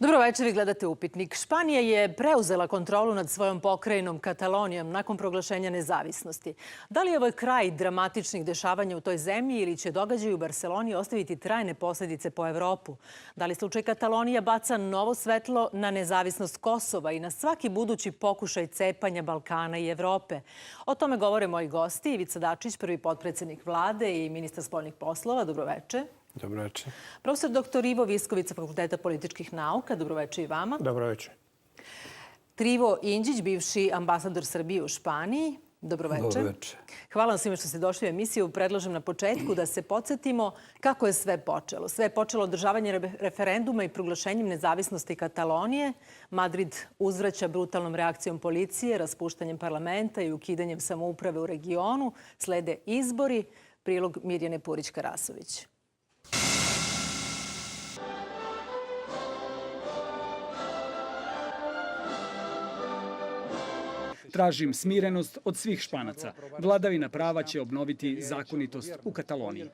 Dobro večer, vi gledate Upitnik. Španija je preuzela kontrolu nad svojom pokrajinom Katalonijom nakon proglašenja nezavisnosti. Da li je ovo kraj dramatičnih dešavanja u toj zemlji ili će događaj u Barseloni ostaviti trajne posljedice po Evropu? Da li slučaj Katalonija baca novo svetlo na nezavisnost Kosova i na svaki budući pokušaj cepanja Balkana i Evrope? O tome govore moji gosti. Ivica Dačić, prvi potpredsjednik vlade i ministar spoljnih poslova. Dobro večer. Dobro večer. Profesor dr. Ivo Visković sa Fakulteta političkih nauka. Dobro večer i vama. Dobro večer. Trivo Indžić, bivši ambasador Srbije u Španiji. Dobro večer. Dobro večer. Hvala vam svima što ste došli u emisiju. Predlažem na početku da se podsjetimo kako je sve počelo. Sve je počelo održavanjem referenduma i proglašenjem nezavisnosti Katalonije. Madrid uzvraća brutalnom reakcijom policije, raspuštanjem parlamenta i ukidanjem samouprave u regionu. Slede izbori. Prilog Mirjane Purić-Karasović. Tražim smirenost od svih Španaca. Vladavina prava će obnoviti zakonitost u Kataloniji.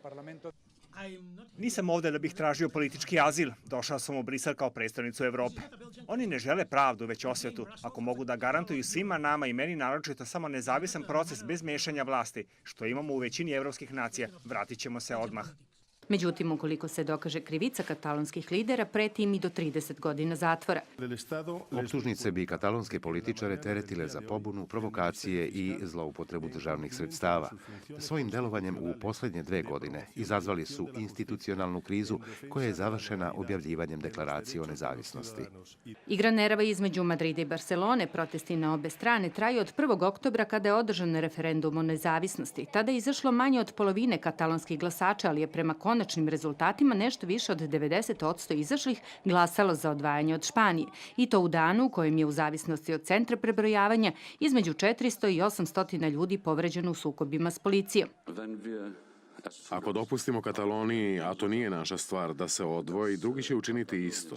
Nisam ovdje da bih tražio politički azil. Došao sam u Brisel kao predstavnicu Evrope. Oni ne žele pravdu, već osvetu. Ako mogu da garantuju svima nama i meni naročito samo nezavisan proces bez mešanja vlasti, što imamo u većini evropskih nacija, vratit ćemo se odmah. Međutim, ukoliko se dokaže krivica katalonskih lidera, preti im i do 30 godina zatvora. Optužnice bi katalonske političare teretile za pobunu, provokacije i zloupotrebu državnih sredstava. Svojim delovanjem u posljednje 2 godine izazvali su institucionalnu krizu koja je završena objavljivanjem deklaracije o nezavisnosti. Igra nerava između Madrida i Barcelone, protesti na obe strane, traju od 1. oktobra kada je održan referendum o nezavisnosti. Tada je izašlo manje od polovine katalonskih glasača, ali je prema konačnim rezultatima nešto više od 90% izašlih glasalo za odvajanje od Španije. I to u danu u kojem je u zavisnosti od centra prebrojavanja između 400 i 800 ljudi povređeno u sukobima s policijom. Ako dopustimo Kataloniji, a to nije naša stvar, da se odvoji, drugi će učiniti isto.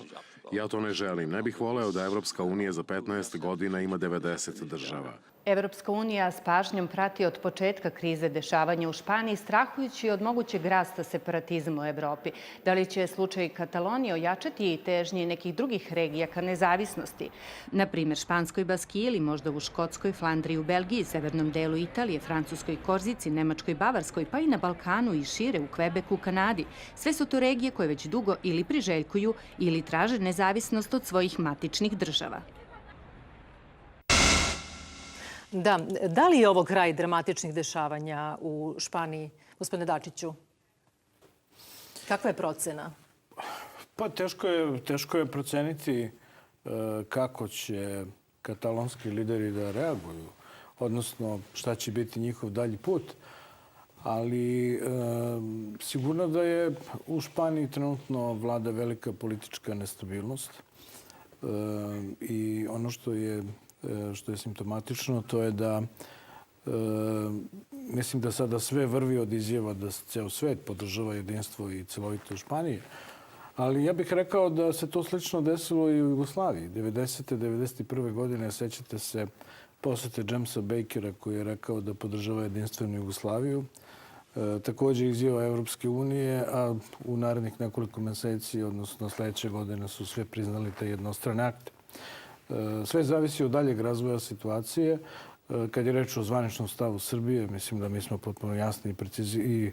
Ja to ne želim. Ne bih voleo da Evropska unija za 15 godina ima 90 država. Evropska unija s pažnjom prati od početka krize dešavanja u Španiji, strahujući od mogućeg rasta separatizma u Evropi. Da li će slučaj Katalonije ojačati i težnje nekih drugih regija ka nezavisnosti? Na primjer, Španskoj Baskiji ili možda u Škotskoj, Flandriji, u Belgiji, severnom delu Italije, Francuskoj Korzici, Nemačkoj, Bavarskoj, pa i na Balkanu i šire u Kvebeku, Kanadi. Sve su to regije koje već dugo ili priželjkuju ili traže nezavisnost od svojih matičnih država. Da li je ovo kraj dramatičnih dešavanja u Španiji, gospodine Dačiću? Kakva je procena? Pa teško je proceniti kako će katalonski lideri da reaguju, odnosno šta će biti njihov dalji put. Ali sigurno da je u Španiji trenutno vlada velika politička nestabilnost i ono što je simptomatično, to je da mislim da sada sve vrvi od izjava da ceo svet podržava jedinstvo i celovito u Španiji. Ali ja bih rekao da se to slično desilo i u Jugoslaviji. 90. 91. godine, sećate se posete Jamesa Bakera koji je rekao da podržava jedinstvenu Jugoslaviju. Također izjava Evropske unije, a u narednih nekoliko meseci, odnosno sljedeće godine, su sve priznali te jednostrane akte. Sve zavisi od daljeg razvoja situacije. Kad je reč o zvaničnom stavu Srbije, mislim da mi smo potpuno jasni i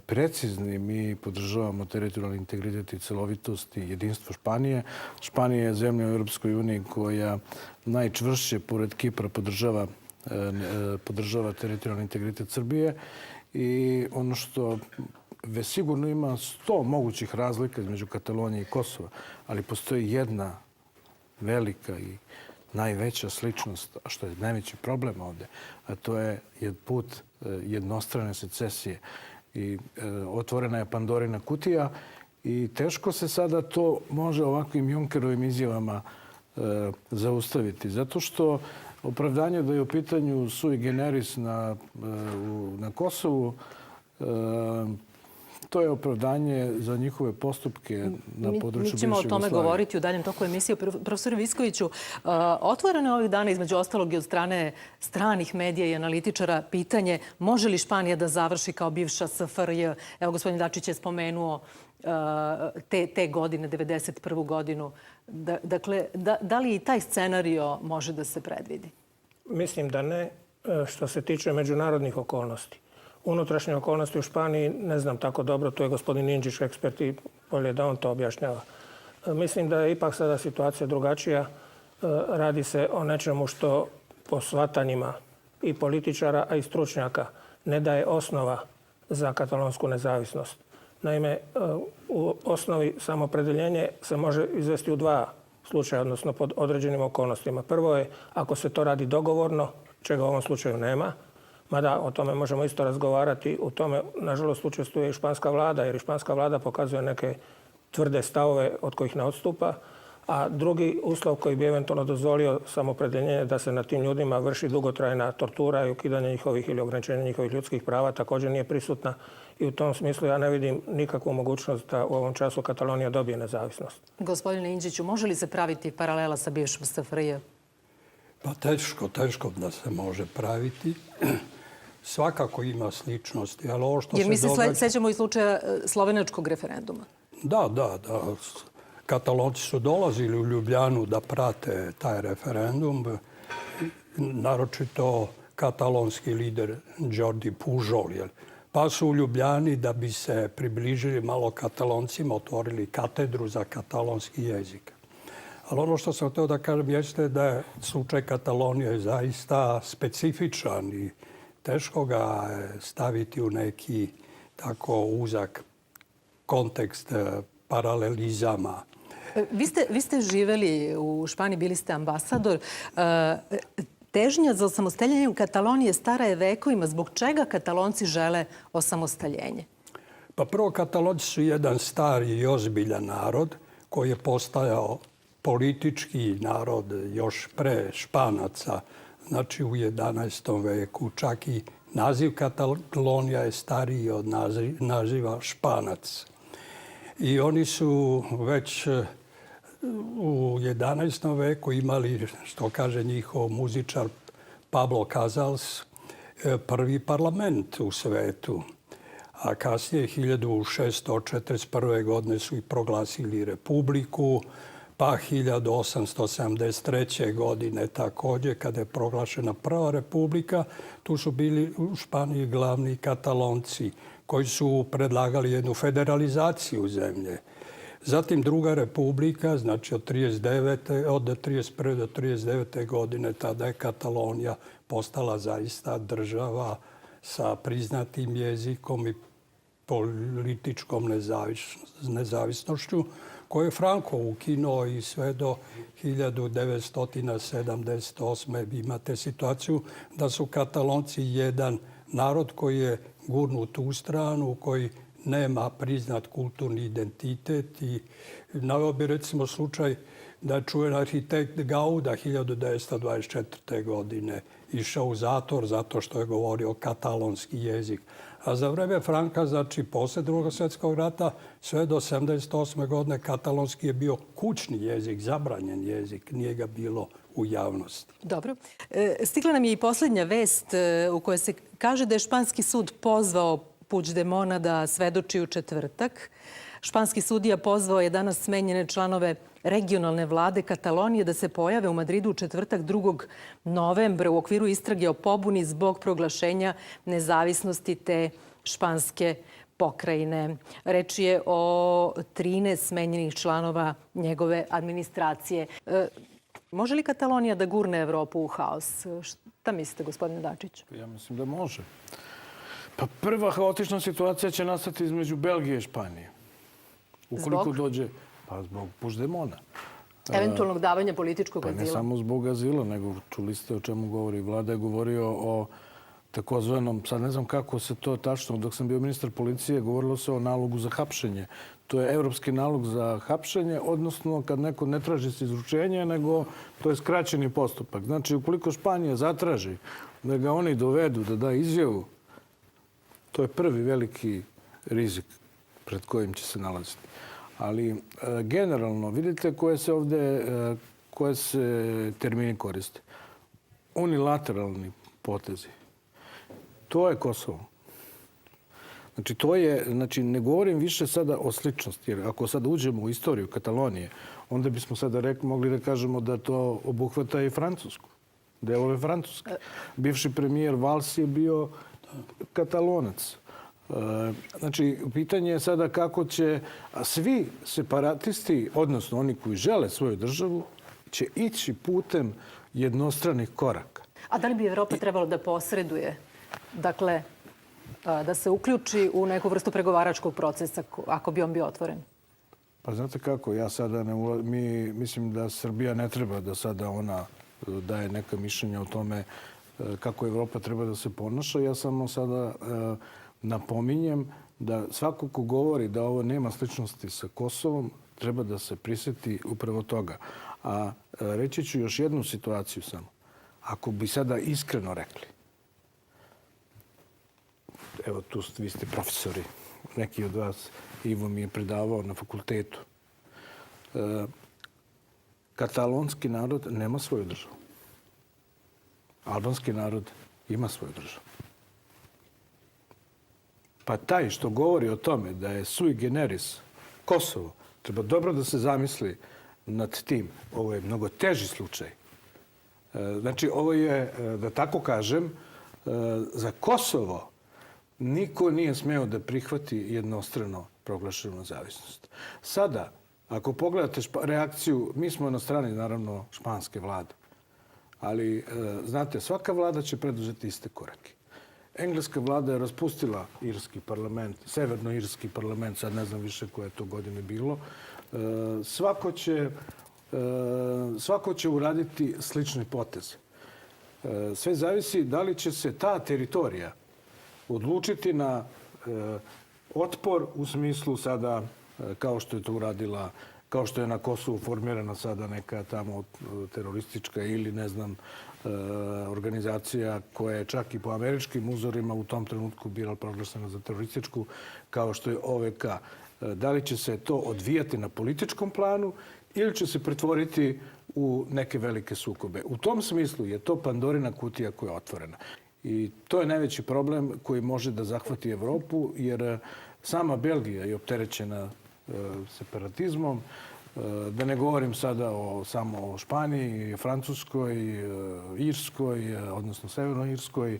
precizni. Mi podržavamo teritorijalni integritet i celovitost i jedinstvo Španije. Španija je zemlja u Europskoj uniji koja najčvršće, pored Kipra, podržava teritorijalni integritet Srbije. I ono što sigurno ima 100 mogućih razlika između Katalonije i Kosova, ali postoji jedna velika i najveća sličnost, a što je najveći problem ovdje, a to je put jednostrane secesije. I otvorena je Pandorina kutija i teško se sada to može ovakvim Junckerovim izjavama zaustaviti. Zato što opravdanje da je u pitanju sui generis na Kosovu, to je opravdanje za njihove postupke na području bivše Jugoslavije. Mi ćemo o tome govoriti u daljem toku emisije. Profesor Viskoviću, otvoreno je ovih dana između ostalog i od strane stranih medija i analitičara pitanje može li Španija da završi kao bivša SFRJ. Evo, gospodin Dačić je spomenuo te godine, 91. godinu. Dakle, da li i taj scenario može da se predvidi? Mislim da ne, što se tiče međunarodnih okolnosti. Unutrašnje okolnosti u Španiji ne znam tako dobro, tu je gospodin Indžić ekspert i bolje da on to objašnjava. Mislim da je ipak sada situacija drugačija. Radi se o nečemu što po shvatanjima i političara, a i stručnjaka ne daje osnova za katalonsku nezavisnost. Naime, u osnovi samopredeljenje se može izvesti u dva slučaja, odnosno pod određenim okolnostima. Prvo je ako se to radi dogovorno, čega u ovom slučaju nema, mada o tome možemo isto razgovarati. U tome, nažalost, učestvuje i španska vlada, jer i španska vlada pokazuje neke tvrde stavove od kojih ne odstupa. A drugi uslov koji bi eventualno dozvolio samopredeljenje da se na tim ljudima vrši dugotrajna tortura i ukidanje njihovih ili ograničenje njihovih ljudskih prava također nije prisutna. I u tom smislu ja ne vidim nikakvu mogućnost da u ovom času Katalonija dobije nezavisnost. Gospodine Indžiću, može li se praviti paralela sa bivšom SFRJ? Pa teško da se može praviti. Svakako ima sličnosti, ali ovo što jer mi se događa... sećamo i slučaja slovenačkog referenduma. Da. Katalonci su dolazili u Ljubljanu da prate taj referendum. Naročito katalonski lider Jordi Pujol. Pa su u Ljubljani, da bi se približili malo Kataloncima, otvorili katedru za katalonski jezik. Ali ono što sam htio da kažem jeste da je slučaj Katalonije zaista specifičan i teško ga staviti u neki tako uzak kontekst paralelizama. Vi ste živeli u Španiji, bili ste ambasador. Težnja za osamostaljenjem Katalonije stara je vekovima. Zbog čega Katalonci žele osamostaljenje? Pa prvo, Katalonci su jedan stari i ozbiljan narod koji je postajao politički narod još pre Španaca, znači u 11. veku. Čak i naziv Katalonija je stariji od naziva Španac. I oni su već u 11. veku imali, što kaže njihov muzičar Pablo Casals, prvi parlament u svetu. A kasnije, 1641. godine su i proglasili republiku, pa 1873. godine također, kada je proglašena prva republika, tu su bili u Španiji glavni Katalonci koji su predlagali jednu federalizaciju zemlje. Zatim druga republika, znači od 31. do 39. godine, tada je Katalonija postala zaista država sa priznatim jezikom i političkom nezavisnošću, koju je Franco ukinuo i sve do 1978. Imate situaciju da su Katalonci jedan narod koji je gurnut u stranu, koji nema priznat kulturni identitet. I naveo bi recimo slučaj da je čuven arhitekt Gauda 1924. godine išao u zatvor zato što je govorio katalonski jezik. A za vreme Franka, znači posle Drugog svjetskog rata, sve do 1978. godine katalonski je bio kućni jezik, zabranjen jezik, nije ga bilo u javnosti. Dobro. Stigla nam je i posljednja vest u kojoj se kaže da je španski sud pozvao Puigdemona da svedoči u četvrtak. Španski sudija pozvao je danas smenjene članove regionalne vlade Katalonije da se pojave u Madridu u četvrtak 2. novembra u okviru istrage o pobuni zbog proglašenja nezavisnosti te španske pokrajine. Reč je o 13 smenjenih članova njegove administracije. Može li Katalonija da gurne Evropu u haos? Šta mislite, gospodine Dačiću? Ja mislim da može. Pa prva haotična situacija će nastati između Belgije i Španije. Ukoliko dođe, pa zbog Puigdemona. Eventualnog davanja političkog azila. Pa ne samo zbog azila, nego čuli ste o čemu govori. Vlada je govorio o takozvanom, sad ne znam kako se to tačno, dok sam bio ministar policije, govorilo se o nalogu za hapšenje. To je evropski nalog za hapšenje, odnosno kad neko ne traži se izručenje, nego to je skraćeni postupak. Znači, ukoliko Španija zatraži da ga oni dovedu, da da izjavu, to je prvi veliki rizik pred kojim će se nalaziti. Ali generalno, vidite koje se termini koriste. Unilateralni potezi. To je Kosovo. Znači, ne govorim više sada o sličnosti, jer ako sada uđemo u istoriju Katalonije, onda bismo sada mogli da kažemo da to obuhvata i Francusku, delove Francuske. Bivši premijer Valls je bio Katalonac. Znači, pitanje je sada kako će svi separatisti, odnosno oni koji žele svoju državu, će ići putem jednostranih koraka. A da li bi Evropa trebalo da posreduje? Dakle, da se uključi u neku vrstu pregovaračkog procesa ako bi on bio otvoren? Pa znate kako, ja sada mislim da Srbija ne treba da sada ona daje neka mišljenja o tome kako Evropa treba da se ponaša. Ja samo sada napominjem da svako ko govori da ovo nema sličnosti sa Kosovom, treba da se prisjeti upravo toga. A reći ću još jednu situaciju samo. Ako bi sada iskreno rekli, evo tu vi ste profesori, neki od vas, Ivo mi je predavao na fakultetu. Katalonski narod nema svoju državu. Albanski narod ima svoju državu. Pa taj što govori o tome da je sui generis Kosovo, treba dobro da se zamisli nad tim. Ovo je mnogo teži slučaj. Znači, ovo je, da tako kažem, za Kosovo niko nije smeo da prihvati jednostrano proglašenu nezavisnost. Sada, ako pogledate reakciju, mi smo na strani, naravno, španske vlade. Ali, znate, svaka vlada će preduzeti iste korake. Engleska vlada je raspustila irski parlament, severnoirski parlament, sad ne znam više koje to godine bilo. Svako će uraditi slični potez. Sve zavisi da li će se ta teritorija odlučiti na otpor u smislu sada, kao što je to uradila, kao što je na Kosovu formirana sada neka tamo teroristička ili ne znam organizacija koja je čak i po američkim uzorima u tom trenutku bila proglašena za terorističku, kao što je OVK. Da li će se to odvijati na političkom planu ili će se pretvoriti u neke velike sukobe. U tom smislu je to Pandorina kutija koja je otvorena. I to je najveći problem koji može da zahvati Evropu, jer sama Belgija je opterećena separatizmom. Da ne govorim sada samo o Španiji, Francuskoj, Irskoj, odnosno Severnoirskoj.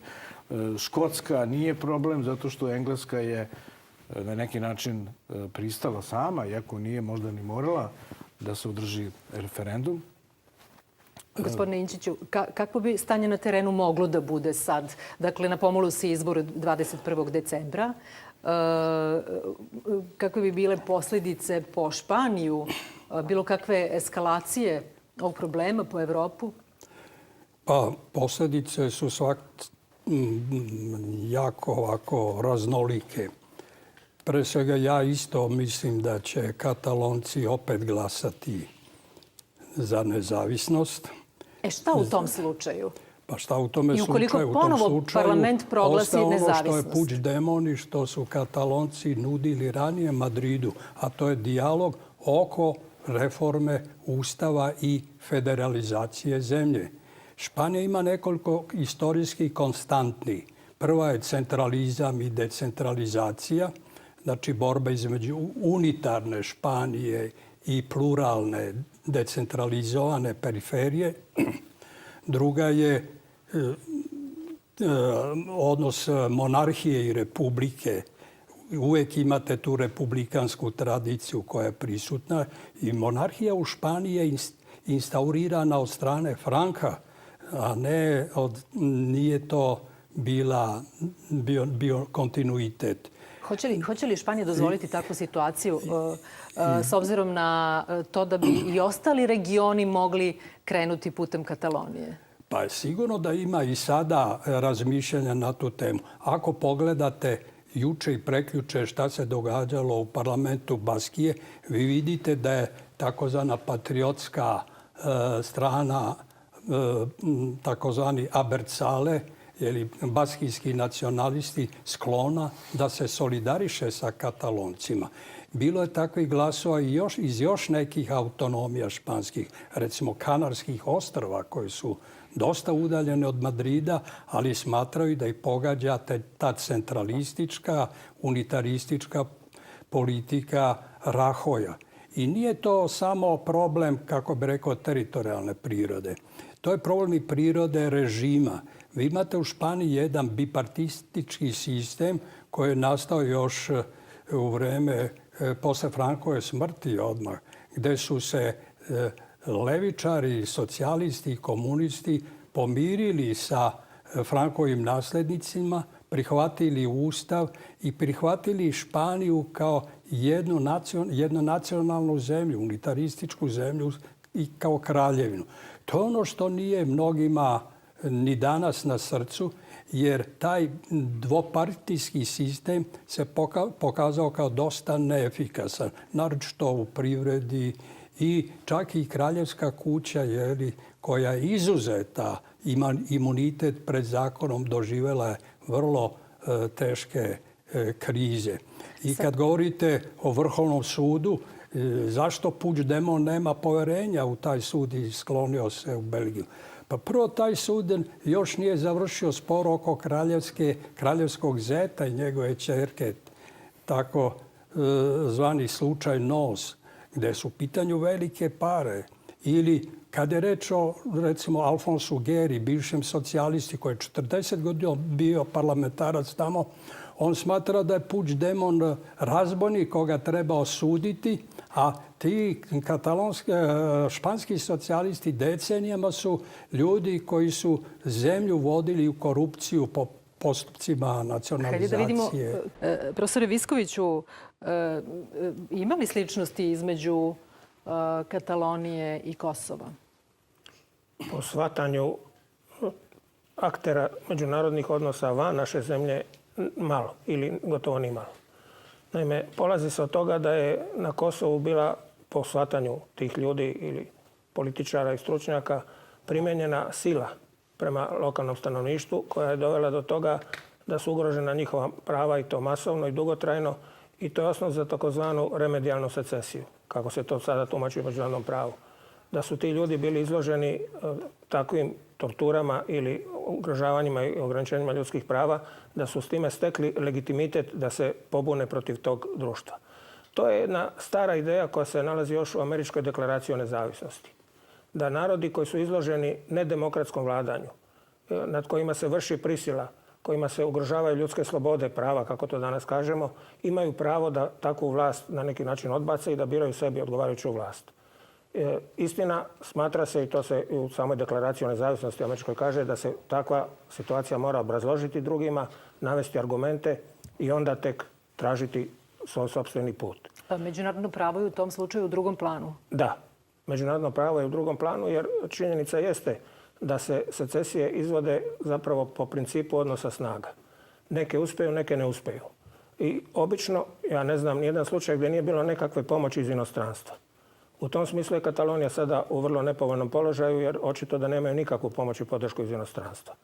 Škotska nije problem zato što Engleska je na neki način pristala sama, iako nije možda ni morala da se održi referendum. Gospodine Inčiću, kako bi stanje na terenu moglo da bude sad? Dakle, na pomolu se izbor 21. decembra. Kakve bi bile posljedice po Španiju? Bilo kakve eskalacije ovog problema po Evropu? Pa, posljedice su jako ovako raznolike. Pre svega ja isto mislim da će Katalonci opet glasati za nezavisnost. Šta u tom slučaju? Pa šta u tome I ukoliko slučaju? U tom ponovo slučaju parlament proglasi nezavisnost. Ono što je Puigdemont i što su Katalonci nudili ranije Madridu, a to je dijalog oko reforme Ustava i federalizacije zemlje. Španija ima nekoliko istorijskih konstantni. Prva je centralizam i decentralizacija, znači borba između unitarne Španije i pluralne decentralizovane periferije. Druga je odnos monarhije i republike. Uvijek imate tu republikansku tradiciju koja je prisutna i monarhija u Španiji je instaurirana od strane Franka, a nije to bio kontinuitet. Hoće li Španija dozvoliti takvu situaciju s obzirom na to da bi i ostali regioni mogli krenuti putem Katalonije? Pa sigurno da ima i sada razmišljanja na tu temu. Ako pogledate juče i prekjuče šta se događalo u parlamentu Baskije, vi vidite da je takozvana patriotska strana, takozvani Abertzale, ili baskijski nacionalisti sklona da se solidariše sa Kataloncima. Bilo je takvih glasova i iz još nekih autonomija španskih, recimo Kanarskih ostrva koji su dosta udaljene od Madrida, ali smatraju da ih pogađa ta centralistička, unitaristička politika Rajoja. I nije to samo problem, kako bi rekao, teritorijalne prirode. To je problem i prirode režima. Vi imate u Španiji jedan bipartistički sistem koji je nastao još u vreme posle Frankove smrti odmah, gde su se levičari, socijalisti i komunisti pomirili sa Frankovim naslednicima, prihvatili Ustav i prihvatili Španiju kao jednu nacionalnu zemlju, unitarističku zemlju i kao kraljevinu. To je ono što nije mnogima ni danas na srcu, jer taj dvopartijski sistem se pokazao kao dosta neefikasan, naročito u privredi i čak i kraljevska kuća koja je izuzeta, ima imunitet pred zakonom, doživjela je vrlo teške krize. I kad govorite o Vrhovnom sudu, zašto Puigdemont nema poverenja u taj sud i sklonio se u Belgiju? Pa prvo, taj sud još nije završio spor oko kraljevskog zeta i njegove ćerke, tako zvani slučaj Nos, gde su u pitanju velike pare. Ili kad je reč o, recimo, Alfonsu Geri, bivšem socijalisti koji je 40 godina bio parlamentarac tamo, on smatra da je Puigdemont razbojnik koga treba osuditi, a ti španski socijalisti decenijama su ljudi koji su zemlju vodili u korupciju po postupcima nacionalizacije. Hajde da vidimo, profesore Viskoviću, ima li sličnosti između Katalonije i Kosova? Po shvatanju aktera međunarodnih odnosa van naše zemlje malo ili gotovo ni malo. Naime, polazi se od toga da je na Kosovu bila, po shvatanju tih ljudi ili političara i stručnjaka, primijenjena sila prema lokalnom stanovništvu koja je dovela do toga da su ugrožena njihova prava i to masovno i dugotrajno i to je osnov za takozvanu remedijalnu secesiju, kako se to sada tumači u međunarodnom pravu. Da su ti ljudi bili izloženi takvim torturama ili ugrožavanjima i ograničenjima ljudskih prava, da su s time stekli legitimitet da se pobune protiv tog društva. To je jedna stara ideja koja se nalazi još u Američkoj deklaraciji o nezavisnosti. Da narodi koji su izloženi nedemokratskom vladanju, nad kojima se vrši prisila, kojima se ugrožavaju ljudske slobode, prava, kako to danas kažemo, imaju pravo da takvu vlast na neki način odbace i da biraju sebi odgovarajuću vlast. Istina, smatra se, i to se u samoj deklaraciji o nezavisnosti američkoj kaže, da se takva situacija mora obrazložiti drugima, navesti argumente i onda tek tražiti svoj sopstveni put. Međunarodno pravo je u tom slučaju u drugom planu? Da, međunarodno pravo je u drugom planu jer činjenica jeste da se secesije izvode zapravo po principu odnosa snaga. Neke uspjeju, neke ne uspjeju. I obično, ja ne znam nijedan slučaj gdje nije bilo nekakve pomoći iz inostranstva. U tom smislu je Katalonija sada u vrlo nepovoljnom položaju jer očito da nemaju nikakvu pomoć i podršku iz inostranstva.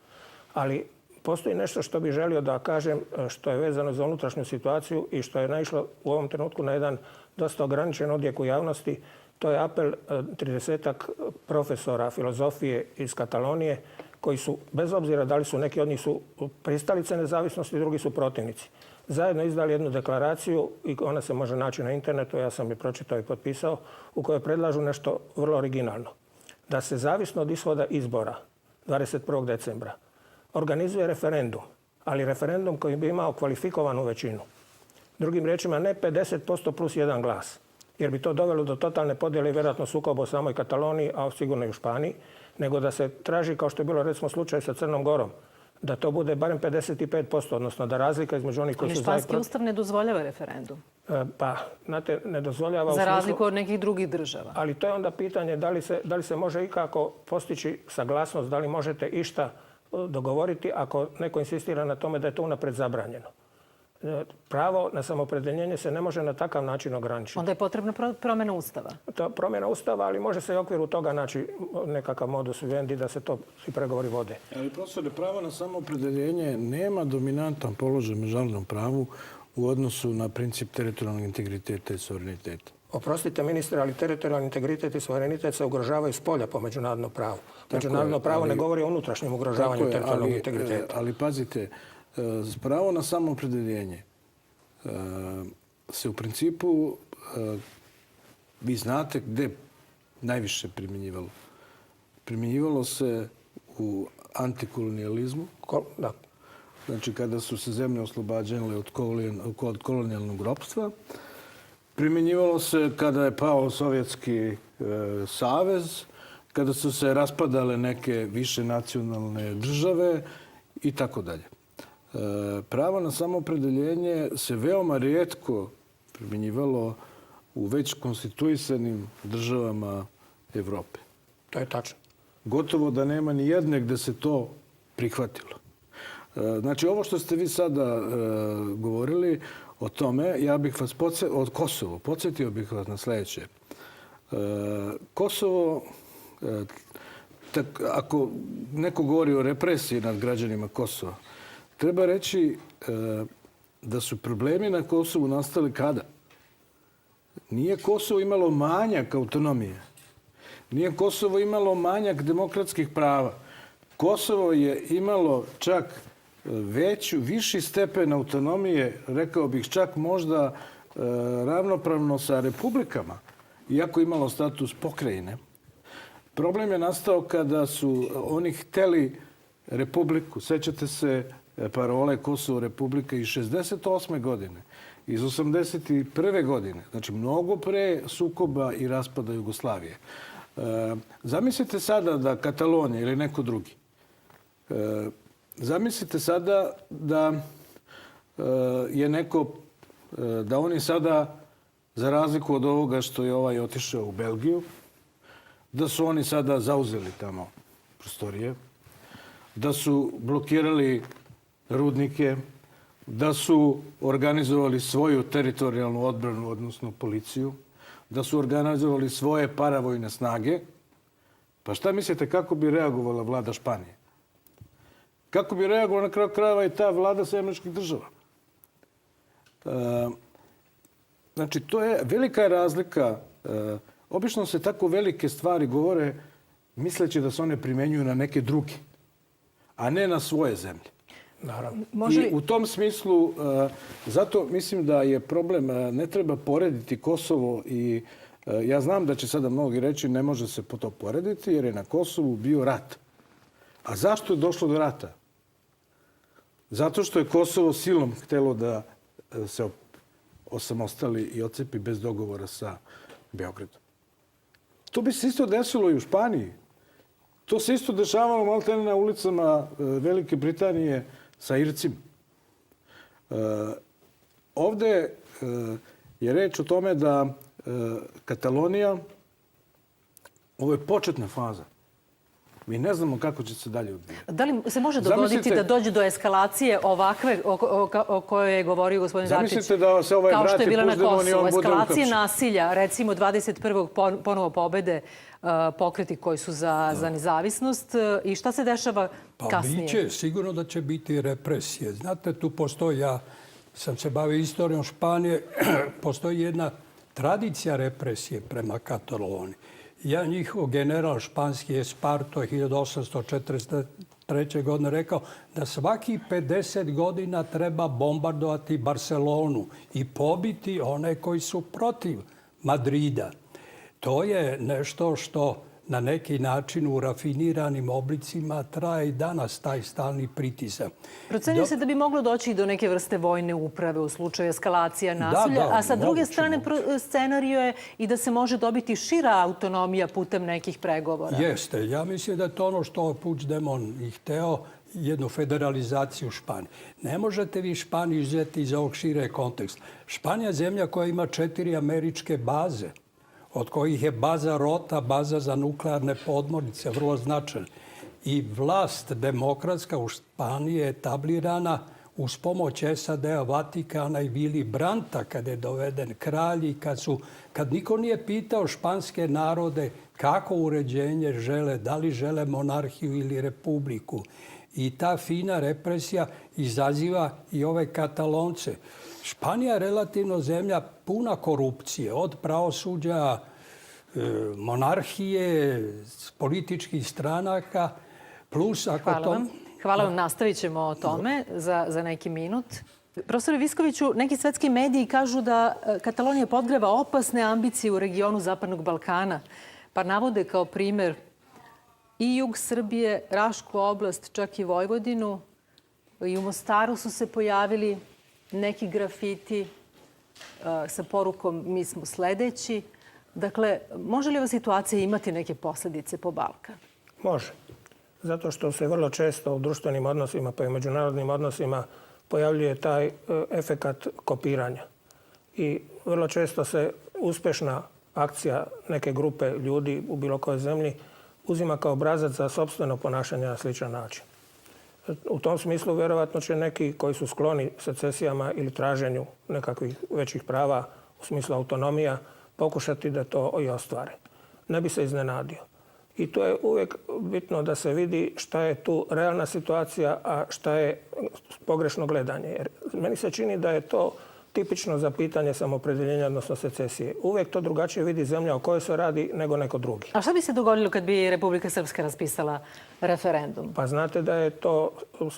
Ali postoji nešto što bih želio da kažem što je vezano za unutrašnju situaciju i što je naišlo u ovom trenutku na jedan dosta ograničen odjek u javnosti. To je apel 30-ak profesora filozofije iz Katalonije koji su, bez obzira da li su neki od njih su pristalice nezavisnosti, drugi su protivnici, zajedno izdali jednu deklaraciju i ona se može naći na internetu, ja sam je pročitao i potpisao, u kojoj predlažu nešto vrlo originalno. Da se zavisno od ishoda izbora 21. decembra organizuje referendum, ali referendum koji bi imao kvalifikovanu većinu. Drugim riječima, ne 50% plus jedan glas, jer bi to dovelo do totalne podjele i vjerojatno sukoba u samoj Kataloniji, a sigurno i u Španiji, nego da se traži, kao što je bilo recimo slučaj sa Crnom Gorom, da to bude barem 55%, odnosno da razlika između onih koji su zajedno... Ali španski ustav ne dozvoljava referendum. Pa, znate, ne dozvoljava u smislu... Za razliku od nekih drugih država. Ali to je onda pitanje da li se može ikako postići saglasnost, da li možete išta dogovoriti ako neko insistira na tome da je to unapred zabranjeno. Pravo na samopredjeljenje se ne može na takav način ograničiti. Onda je potrebna promjena ustava. To promjena ustava, ali može se i u okviru toga naći nekakav modus vivendi da se to svi pregovori vode. Ali profesore, pravo na samopredjeljenje nema dominantan položaj u međunarodnom pravu u odnosu na princip teritorijalnog integriteta i suvereniteta. Oprostite, ministre, ali teritorijalni integritet i suverenitet se ugrožavaju s polja po međunarodnom pravu. Međunarodno pravo ne govori o unutrašnjem ugrožavanju teritorijalnog integriteta. Ali pazite, pravo na samoopredeljenje se u principu, vi znate gde najviše primjenjivalo. Primjenjivalo se u antikolonijalizmu. Da. Znači, kada su se zemlje oslobađale od kolonijalnog ropstva. Primjenjivalo se kada je pao Sovjetski savez, kada su se raspadale neke više nacionalne države i tako dalje. Pravo na samoopredeljenje se veoma rijetko primjenjivalo u već konstituisanim državama Evrope. To je tačno. Gotovo da nema ni jedne gde se to prihvatilo. Znači, ovo što ste vi sada govorili o tome, ja bih vas od Kosovo, podsjetio bih vas na sljedeće. Kosovo, ako neko govori o represiji nad građanima Kosova, treba reći da su problemi na Kosovu nastali kada? Nije Kosovo imalo manjak autonomije. Nije Kosovo imalo manjak demokratskih prava. Kosovo je imalo čak viši stepen autonomije, rekao bih čak možda ravnopravno sa republikama, iako imalo status pokrajine. Problem je nastao kada su oni hteli republiku. Sećate se parole Kosovo republika iz 68. godine, iz 81. godine. Znači, mnogo pre sukoba i raspada Jugoslavije. Zamislite sada da Katalonija ili neko drugi, zamislite sada da je neko, da oni sada, za razliku od ovoga što je ovaj otišao u Belgiju, da su oni sada zauzeli tamo prostorije, da su blokirali rudnike, da su organizovali svoju teritorijalnu odbranu, odnosno policiju, da su organizovali svoje paravojne snage. Pa šta mislite kako bi reagovala vlada Španije? Kako bi reagovala na kraju krajeva i ta vlada Sjedinjenih Država? Znači, to je velika razlika. Obično se tako velike stvari govore misleći da se one primenjuju na neke druge, a ne na svoje zemlje. Naravno. I u tom smislu, zato mislim da je problem, ne treba porediti Kosovo i ja znam da će sada mnogi reći ne može se to porediti jer je na Kosovu bio rat. A zašto je došlo do rata? Zato što je Kosovo silom htelo da se osamostali i otcepi bez dogovora sa Beogradom. To bi se isto desilo i u Španiji. To se isto dešavalo maltene na ulicama Velike Britanije sa Ircima. Ovde je reč o tome da Katalonija, ovo je početna faza. Mi ne znamo kako će se dalje odvijati. Da li se može dogoditi da dođe do eskalacije ovakve o kojoj je govorio gospodin Dačić? Zamislite da se ovaj vrati Puždemon i on bude uhapšen. Eskalacije nasilja, recimo 21. ponovo pobede pokreti koji su za nezavisnost. I šta se dešava kasnije? Pa biće, sigurno da će biti represije. Znate, tu postoji, ja sam se bavio istorijom Španije, postoji jedna tradicija represije prema Kataloniji. Ja njihov general španski Esparto 1843. godine rekao da svaki 50 godina treba bombardovati Barcelonu i pobiti one koji su protiv Madrida. To je nešto što na neki način u rafiniranim oblicima traje i danas taj stalni pritisak. Procenjuje se da bi moglo doći i do neke vrste vojne uprave u slučaju eskalacija nasilja, a sa druge strane scenario je i da se može dobiti šira autonomija putem nekih pregovora. Jeste. Ja mislim da je to ono što Puigdemont i hteo, jednu federalizaciju Španije. Ne možete vi Španiju izvjeti iz ovog šire konteksta. Španija je zemlja koja ima 4 američke baze, od kojih je baza Rota, baza za nuklearne podmornice, vrlo značajna. I vlast demokratska u Španiji je etablirana uz pomoć SAD-a, Vatikana i Vili Branta, kad je doveden kralj i kad niko nije pitao španske narode kako uređenje žele, da li žele monarhiju ili republiku. I ta fina represija izaziva i ove Katalonce. Španija je relativno zemlja puna korupcije, od pravosuđa, monarhije, političkih stranaka, plus ako Hvala vam. Hvala vam, nastavit ćemo o tome za neki minut. Profesore Viskoviću, neki svetski mediji kažu da Katalonija podgreva opasne ambicije u regionu Zapadnog Balkana, pa navode kao primer i jug Srbije, Rašku oblast, čak i Vojvodinu. I u Mostaru su se pojavili neki grafiti sa porukom "Mi smo sledeći". Dakle, može li ova situacija imati neke posljedice po Balkan? Može. Zato što se vrlo često u društvenim odnosima pa i u međunarodnim odnosima pojavljuje taj efekat kopiranja. I vrlo često se uspešna akcija neke grupe ljudi u bilo kojoj zemlji uzima kao obrazac za sopstveno ponašanje na sličan način. U tom smislu vjerovatno će neki koji su skloni secesijama ili traženju nekakvih većih prava u smislu autonomija pokušati da to i ostvare. Ne bi se iznenadio. I to je uvijek bitno da se vidi šta je tu realna situacija, a šta je pogrešno gledanje. Jer meni se čini da je to tipično za pitanje samoopredeljenja, odnosno secesije. Uvijek to drugačije vidi zemlja o kojoj se radi nego neko drugi. A šta bi se dogodilo kad bi Republika Srpska raspisala referendum? Pa znate da je to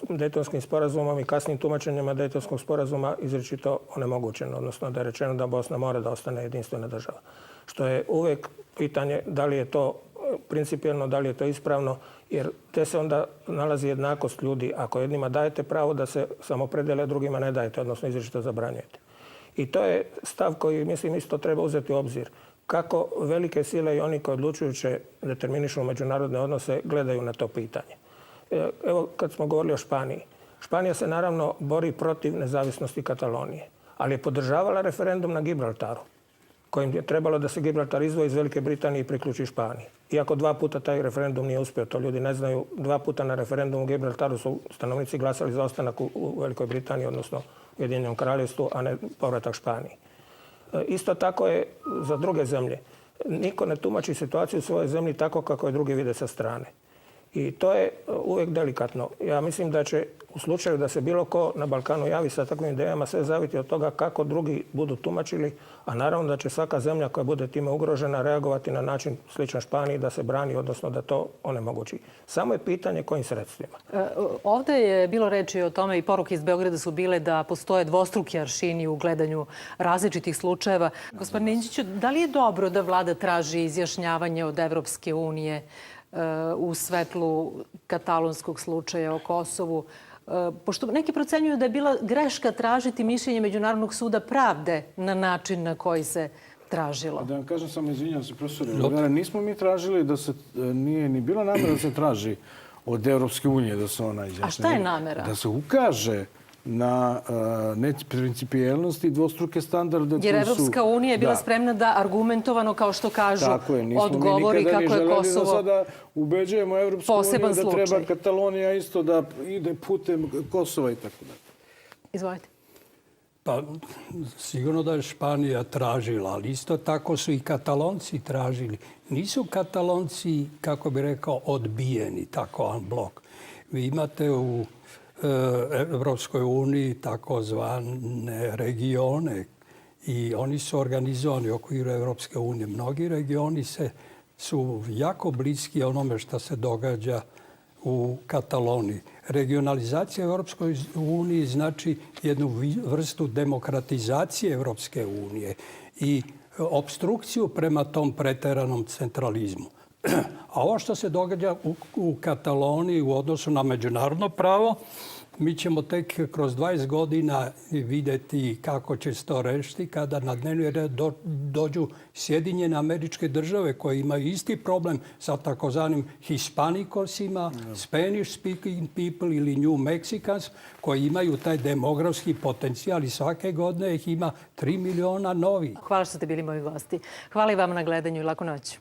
Dejtonskim sporazumom i kasnim tumačenjima Dejtonskog sporazuma izričito onemogućeno, odnosno da je rečeno da Bosna mora da ostane jedinstvena država. Što je uvijek pitanje da li je to principijelno, da li je to ispravno, jer te se onda nalazi jednakost ljudi. Ako jednima dajete pravo da se samopredele, drugima ne dajete, odnosno izričito zabranjujete. I to je stav koji, mislim, isto treba uzeti u obzir. Kako velike sile i oni koji odlučujuće determinišu međunarodne odnose gledaju na to pitanje. Evo, kad smo govorili o Španiji. Španija se naravno bori protiv nezavisnosti Katalonije, ali je podržavala referendum na Gibraltaru, kojim je trebalo da se Gibraltar izdvoji iz Velike Britanije i priključi Španiji. Iako 2 puta taj referendum nije uspio, to ljudi ne znaju. 2 puta na referendumu u Gibraltaru su stanovnici glasali za ostanak u Velikoj Britaniji, odnosno Ujedinjenom kraljevstvu, a ne povratak Španiji. Isto tako je za druge zemlje. Niko ne tumači situaciju u svojoj zemlji tako kako je drugi vide sa strane. I to je uvijek delikatno. Ja mislim da će u slučaju da se bilo ko na Balkanu javi sa takvim idejama sve zaviti od toga kako drugi budu tumačili, a naravno da će svaka zemlja koja bude time ugrožena reagovati na način sličan Španiji da se brani, odnosno da to onemogući. Samo je pitanje kojim sredstvima. Ovdje je bilo reči o tome i poruke iz Beograda su bile da postoje dvostruki aršini u gledanju različitih slučajeva. Gospodine Inđiću, da li je dobro da vlada traži izjašnjavanje od Evropske unije u svetlu katalonskog slučaja o Kosovu? Pošto neki procenjuju da je bila greška tražiti mišljenje Međunarodnog suda pravde na način na koji se tražilo. Da vam kažem samo, izvinjam se, profesore, nismo mi tražili da se, nije ni bila namera da se traži od Evropske unije da se ona izjašnjava. A šta je namera? Da se ukaže na neprincipijelnost i dvostruke standarde. Jer Evropska unija je bila spremna da argumentovano, kao što kažu, odgovori kako je Kosovo poseban slučaj. Da sada ubeđujemo Evropsku uniju da treba Katalonija isto da ide putem Kosova i tako dalje. Izvolite. Pa sigurno da je Španija tražila, ali isto tako su i Katalonci tražili. Nisu Katalonci, kako bi rekao, odbijeni tako en blok. Vi imate u Evropskoj uniji takozvane regione i oni su organizovani u okviru Evropske unije. Mnogi regioni su jako bliski onome što se događa u Kataloniji. Regionalizacija Evropskoj uniji znači jednu vrstu demokratizacije Evropske unije i opstrukciju prema tom preteranom centralizmu. A ovo što se događa u Kataloniji u odnosu na međunarodno pravo, mi ćemo tek kroz 20 godina vidjeti kako će se to rešiti kada na dnevni red dođu Sjedinjene Američke Države koje imaju isti problem sa takozvanim Hispanicosima, Spanish speaking people ili New Mexicans koji imaju taj demografski potencijal i svake godine ih ima 3 miliona novih. Hvala što ste bili moji gosti. Hvala i vama na gledanju i laku noć.